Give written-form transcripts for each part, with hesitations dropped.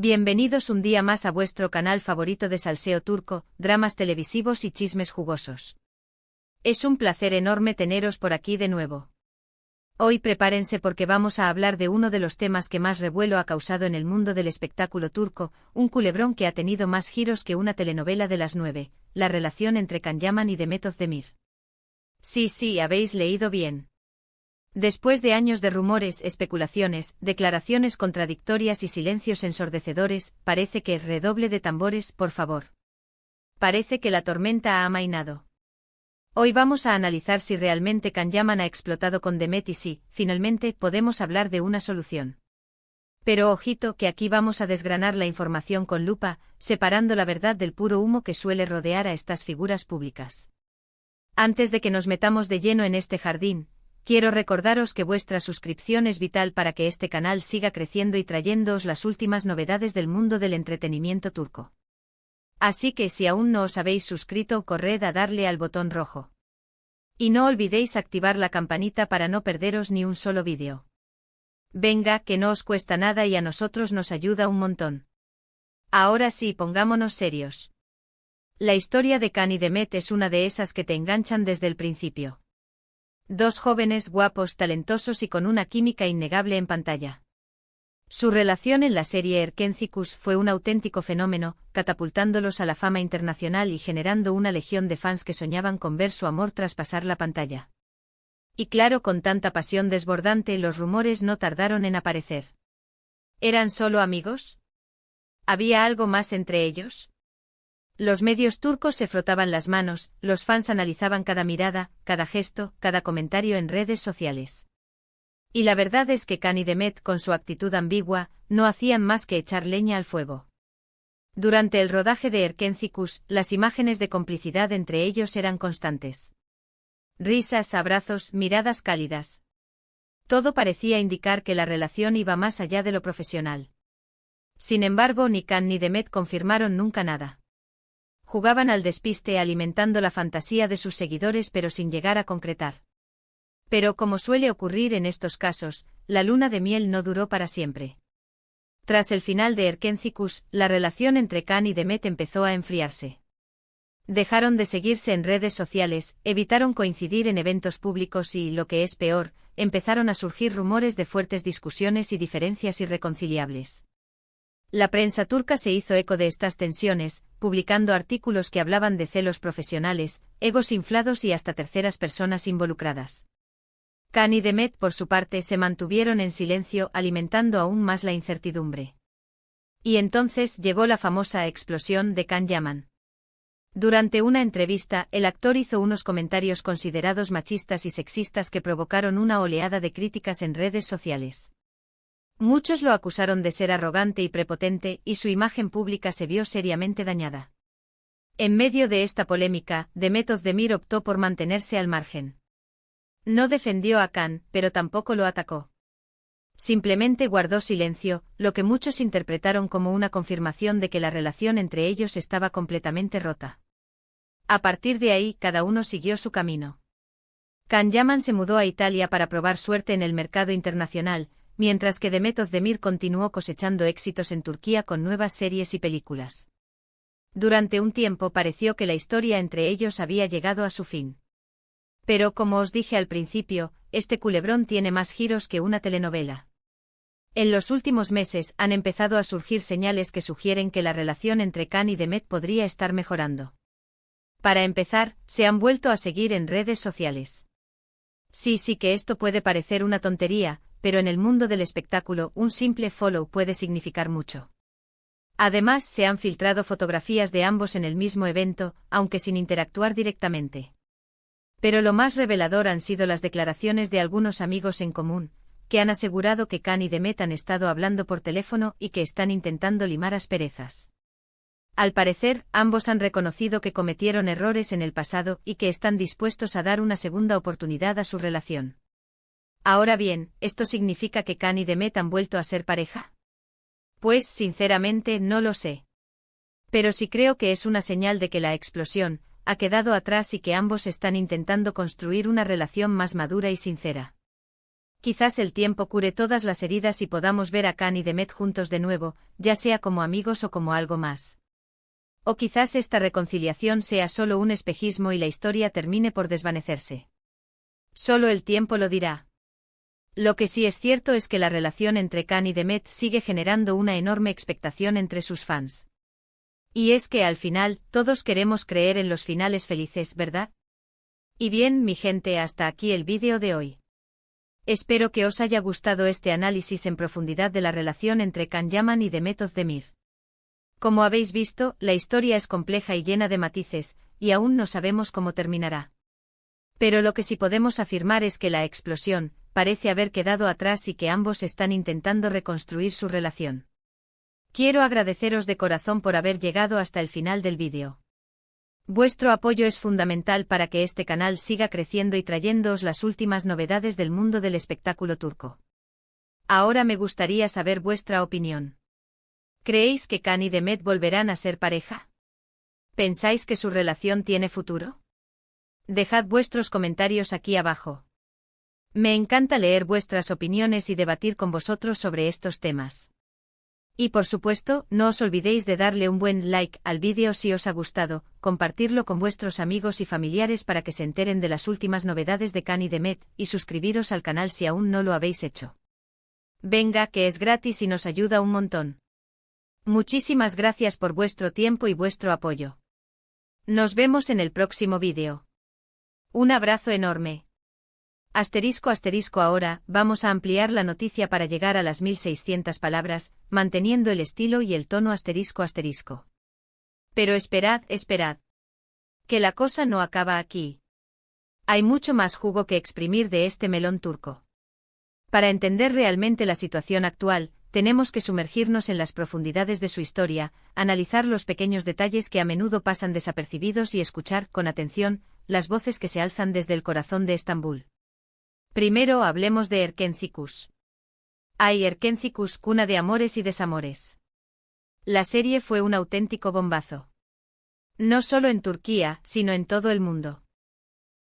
Bienvenidos un día más a vuestro canal favorito de salseo turco, dramas televisivos y chismes jugosos. Es un placer enorme teneros por aquí de nuevo. Hoy prepárense porque vamos a hablar de uno de los temas que más revuelo ha causado en el mundo del espectáculo turco, un culebrón que ha tenido más giros que una telenovela de las 9, la relación entre Can Yaman y Demet Özdemir. Sí, habéis leído bien. Después de años de rumores, especulaciones, declaraciones contradictorias y silencios ensordecedores, parece que, redoble de tambores, por favor. Parece que la tormenta ha amainado. Hoy vamos a analizar si realmente Can Yaman ha explotado con Demet y si, finalmente, podemos hablar de una solución. Pero ojito que aquí vamos a desgranar la información con lupa, separando la verdad del puro humo que suele rodear a estas figuras públicas. Antes de que nos metamos de lleno en este jardín, quiero recordaros que vuestra suscripción es vital para que este canal siga creciendo y trayéndoos las últimas novedades del mundo del entretenimiento turco. Así que si aún no os habéis suscrito, corred a darle al botón rojo. Y no olvidéis activar la campanita para no perderos ni un solo vídeo. Venga, que no os cuesta nada y a nosotros nos ayuda un montón. Ahora sí, pongámonos serios. La historia de Can y Demet es una de esas que te enganchan desde el principio. Dos jóvenes guapos, talentosos y con una química innegable en pantalla. Su relación en la serie Erkencikus fue un auténtico fenómeno, catapultándolos a la fama internacional y generando una legión de fans que soñaban con ver su amor traspasar la pantalla. Y claro, con tanta pasión desbordante, los rumores no tardaron en aparecer. ¿Eran solo amigos? ¿Había algo más entre ellos? Los medios turcos se frotaban las manos, los fans analizaban cada mirada, cada gesto, cada comentario en redes sociales. Y la verdad es que Can y Demet, con su actitud ambigua, no hacían más que echar leña al fuego. Durante el rodaje de Erkencikus, las imágenes de complicidad entre ellos eran constantes. Risas, abrazos, miradas cálidas. Todo parecía indicar que la relación iba más allá de lo profesional. Sin embargo, ni Can ni Demet confirmaron nunca nada. Jugaban al despiste alimentando la fantasía de sus seguidores pero sin llegar a concretar. Pero como suele ocurrir en estos casos, la luna de miel no duró para siempre. Tras el final de Erkencikus, la relación entre Can y Demet empezó a enfriarse. Dejaron de seguirse en redes sociales, evitaron coincidir en eventos públicos y, lo que es peor, empezaron a surgir rumores de fuertes discusiones y diferencias irreconciliables. La prensa turca se hizo eco de estas tensiones, publicando artículos que hablaban de celos profesionales, egos inflados y hasta terceras personas involucradas. Can y Demet, por su parte, se mantuvieron en silencio, alimentando aún más la incertidumbre. Y entonces llegó la famosa explosión de Can Yaman. Durante una entrevista, el actor hizo unos comentarios considerados machistas y sexistas que provocaron una oleada de críticas en redes sociales. Muchos lo acusaron de ser arrogante y prepotente, y su imagen pública se vio seriamente dañada. En medio de esta polémica, Demet Özdemir optó por mantenerse al margen. No defendió a Can, pero tampoco lo atacó. Simplemente guardó silencio, lo que muchos interpretaron como una confirmación de que la relación entre ellos estaba completamente rota. A partir de ahí, cada uno siguió su camino. Can Yaman se mudó a Italia para probar suerte en el mercado internacional, mientras que Demet Özdemir continuó cosechando éxitos en Turquía con nuevas series y películas. Durante un tiempo pareció que la historia entre ellos había llegado a su fin. Pero como os dije al principio, este culebrón tiene más giros que una telenovela. En los últimos meses han empezado a surgir señales que sugieren que la relación entre Can y Demet podría estar mejorando. Para empezar, se han vuelto a seguir en redes sociales. Sí que esto puede parecer una tontería, pero en el mundo del espectáculo un simple follow puede significar mucho. Además, se han filtrado fotografías de ambos en el mismo evento, aunque sin interactuar directamente. Pero lo más revelador han sido las declaraciones de algunos amigos en común, que han asegurado que Can y Demet han estado hablando por teléfono y que están intentando limar asperezas. Al parecer, ambos han reconocido que cometieron errores en el pasado y que están dispuestos a dar una segunda oportunidad a su relación. Ahora bien, ¿esto significa que Can y Demet han vuelto a ser pareja? Pues, sinceramente, no lo sé. Pero sí creo que es una señal de que la explosión ha quedado atrás y que ambos están intentando construir una relación más madura y sincera. Quizás el tiempo cure todas las heridas y podamos ver a Can y Demet juntos de nuevo, ya sea como amigos o como algo más. O quizás esta reconciliación sea solo un espejismo y la historia termine por desvanecerse. Solo el tiempo lo dirá. Lo que sí es cierto es que la relación entre Can y Demet sigue generando una enorme expectación entre sus fans. Y es que al final, todos queremos creer en los finales felices, ¿verdad? Y bien, mi gente, hasta aquí el vídeo de hoy. Espero que os haya gustado este análisis en profundidad de la relación entre Can Yaman y Demet Özdemir. Como habéis visto, la historia es compleja y llena de matices, y aún no sabemos cómo terminará. Pero lo que sí podemos afirmar es que la explosión parece haber quedado atrás y que ambos están intentando reconstruir su relación. Quiero agradeceros de corazón por haber llegado hasta el final del vídeo. Vuestro apoyo es fundamental para que este canal siga creciendo y trayéndoos las últimas novedades del mundo del espectáculo turco. Ahora me gustaría saber vuestra opinión. ¿Creéis que Can y Demet volverán a ser pareja? ¿Pensáis que su relación tiene futuro? Dejad vuestros comentarios aquí abajo. Me encanta leer vuestras opiniones y debatir con vosotros sobre estos temas. Y por supuesto, no os olvidéis de darle un buen like al vídeo si os ha gustado, compartirlo con vuestros amigos y familiares para que se enteren de las últimas novedades de Can y Demet, y suscribiros al canal si aún no lo habéis hecho. Venga, que es gratis y nos ayuda un montón. Muchísimas gracias por vuestro tiempo y vuestro apoyo. Nos vemos en el próximo vídeo. Un abrazo enorme. Ahora, vamos a ampliar la noticia para llegar a las 1600 palabras, manteniendo el estilo y el tono ***. Pero esperad. Que la cosa no acaba aquí. Hay mucho más jugo que exprimir de este melón turco. Para entender realmente la situación actual, tenemos que sumergirnos en las profundidades de su historia, analizar los pequeños detalles que a menudo pasan desapercibidos y escuchar, con atención, las voces que se alzan desde el corazón de Estambul. Primero hablemos de Erkenci-Kuş. Ay, Erkenci-Kuş, cuna de amores y desamores. La serie fue un auténtico bombazo. No solo en Turquía, sino en todo el mundo.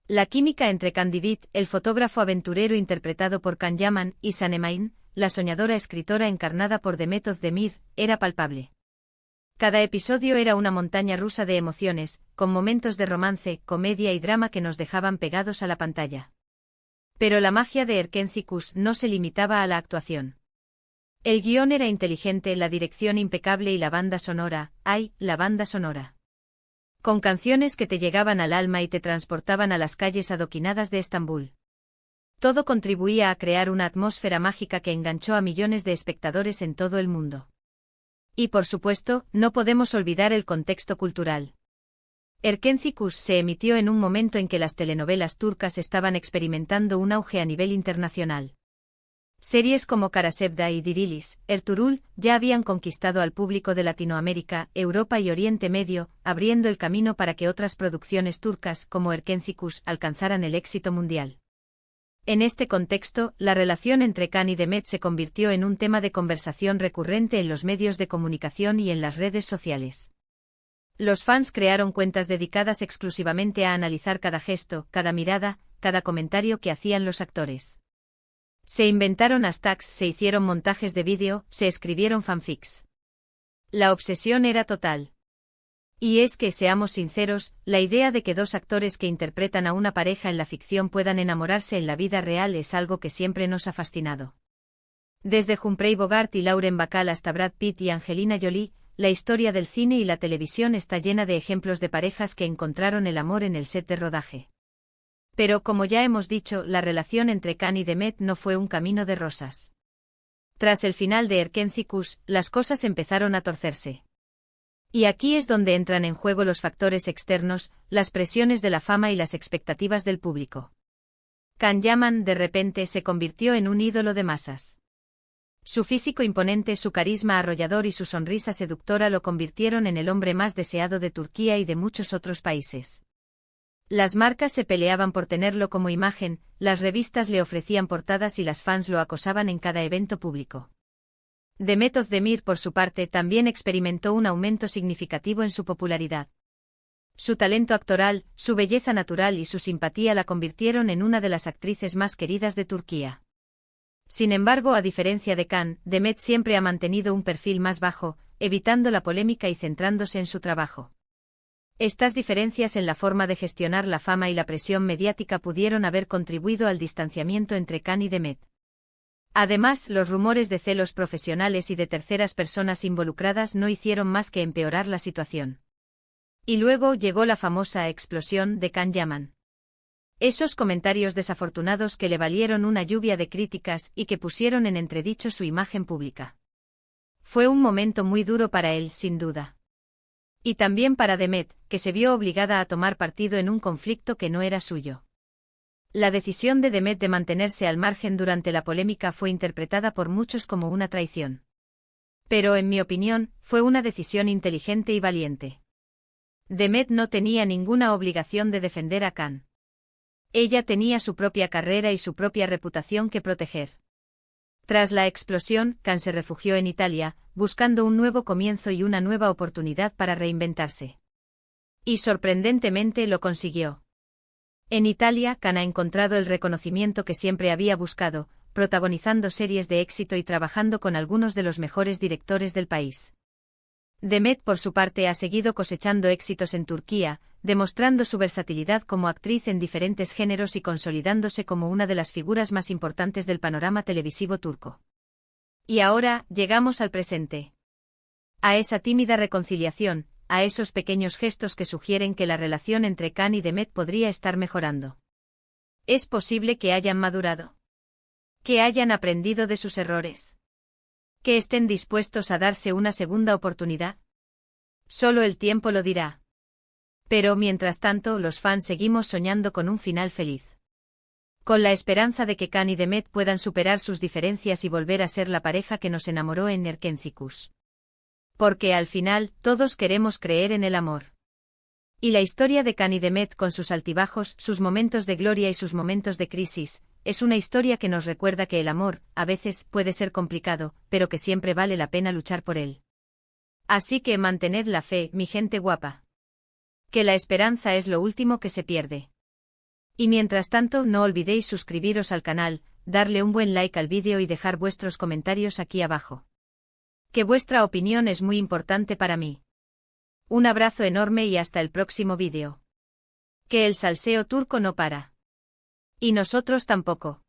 La química entre Candivit, el fotógrafo aventurero interpretado por Can Yaman, y Sanemane, la soñadora escritora encarnada por Demet Özdemir, era palpable. Cada episodio era una montaña rusa de emociones, con momentos de romance, comedia y drama que nos dejaban pegados a la pantalla. Pero la magia de Erkenci-Kuş no se limitaba a la actuación. El guión era inteligente, la dirección impecable y la banda sonora, la banda sonora. Con canciones que te llegaban al alma y te transportaban a las calles adoquinadas de Estambul. Todo contribuía a crear una atmósfera mágica que enganchó a millones de espectadores en todo el mundo. Y por supuesto, no podemos olvidar el contexto cultural. Erkenci-Kuş se emitió en un momento en que las telenovelas turcas estaban experimentando un auge a nivel internacional. Series como Karasevda y Dirilis, Ertuğrul, ya habían conquistado al público de Latinoamérica, Europa y Oriente Medio, abriendo el camino para que otras producciones turcas como Erkenci-Kuş alcanzaran el éxito mundial. En este contexto, la relación entre Can y Demet se convirtió en un tema de conversación recurrente en los medios de comunicación y en las redes sociales. Los fans crearon cuentas dedicadas exclusivamente a analizar cada gesto, cada mirada, cada comentario que hacían los actores. Se inventaron hashtags, se hicieron montajes de vídeo, se escribieron fanfics. La obsesión era total. Y es que, seamos sinceros, la idea de que dos actores que interpretan a una pareja en la ficción puedan enamorarse en la vida real es algo que siempre nos ha fascinado. Desde Humphrey Bogart y Lauren Bacall hasta Brad Pitt y Angelina Jolie, la historia del cine y la televisión está llena de ejemplos de parejas que encontraron el amor en el set de rodaje. Pero como ya hemos dicho, la relación entre Can y Demet no fue un camino de rosas. Tras el final de Erkenci-Kuş, las cosas empezaron a torcerse. Y aquí es donde entran en juego los factores externos, las presiones de la fama y las expectativas del público. Can Yaman, de repente, se convirtió en un ídolo de masas. Su físico imponente, su carisma arrollador y su sonrisa seductora lo convirtieron en el hombre más deseado de Turquía y de muchos otros países. Las marcas se peleaban por tenerlo como imagen, las revistas le ofrecían portadas y las fans lo acosaban en cada evento público. Demet Özdemir, por su parte, también experimentó un aumento significativo en su popularidad. Su talento actoral, su belleza natural y su simpatía la convirtieron en una de las actrices más queridas de Turquía. Sin embargo, a diferencia de Khan, Demet siempre ha mantenido un perfil más bajo, evitando la polémica y centrándose en su trabajo. Estas diferencias en la forma de gestionar la fama y la presión mediática pudieron haber contribuido al distanciamiento entre Khan y Demet. Además, los rumores de celos profesionales y de terceras personas involucradas no hicieron más que empeorar la situación. Y luego llegó la famosa explosión de Can Yaman. Esos comentarios desafortunados que le valieron una lluvia de críticas y que pusieron en entredicho su imagen pública. Fue un momento muy duro para él, sin duda. Y también para Demet, que se vio obligada a tomar partido en un conflicto que no era suyo. La decisión de Demet de mantenerse al margen durante la polémica fue interpretada por muchos como una traición. Pero en mi opinión, fue una decisión inteligente y valiente. Demet no tenía ninguna obligación de defender a Khan. Ella tenía su propia carrera y su propia reputación que proteger. Tras la explosión, Khan se refugió en Italia, buscando un nuevo comienzo y una nueva oportunidad para reinventarse. Y sorprendentemente lo consiguió. En Italia, Khan ha encontrado el reconocimiento que siempre había buscado, protagonizando series de éxito y trabajando con algunos de los mejores directores del país. Demet, por su parte, ha seguido cosechando éxitos en Turquía, demostrando su versatilidad como actriz en diferentes géneros y consolidándose como una de las figuras más importantes del panorama televisivo turco. Y ahora, llegamos al presente. A esa tímida reconciliación, a esos pequeños gestos que sugieren que la relación entre Khan y Demet podría estar mejorando. ¿Es posible que hayan madurado? ¿Que hayan aprendido de sus errores? ¿Que estén dispuestos a darse una segunda oportunidad? Solo el tiempo lo dirá. Pero mientras tanto, los fans seguimos soñando con un final feliz. Con la esperanza de que Khan y Demet puedan superar sus diferencias y volver a ser la pareja que nos enamoró en Erkencikus. Porque al final, todos queremos creer en el amor. Y la historia de Khan y Demet, con sus altibajos, sus momentos de gloria y sus momentos de crisis, es una historia que nos recuerda que el amor, a veces, puede ser complicado, pero que siempre vale la pena luchar por él. Así que mantened la fe, mi gente guapa. Que la esperanza es lo último que se pierde. Y mientras tanto, no olvidéis suscribiros al canal, darle un buen like al vídeo y dejar vuestros comentarios aquí abajo. Que vuestra opinión es muy importante para mí. Un abrazo enorme y hasta el próximo vídeo. Que el salseo turco no para. Y nosotros tampoco.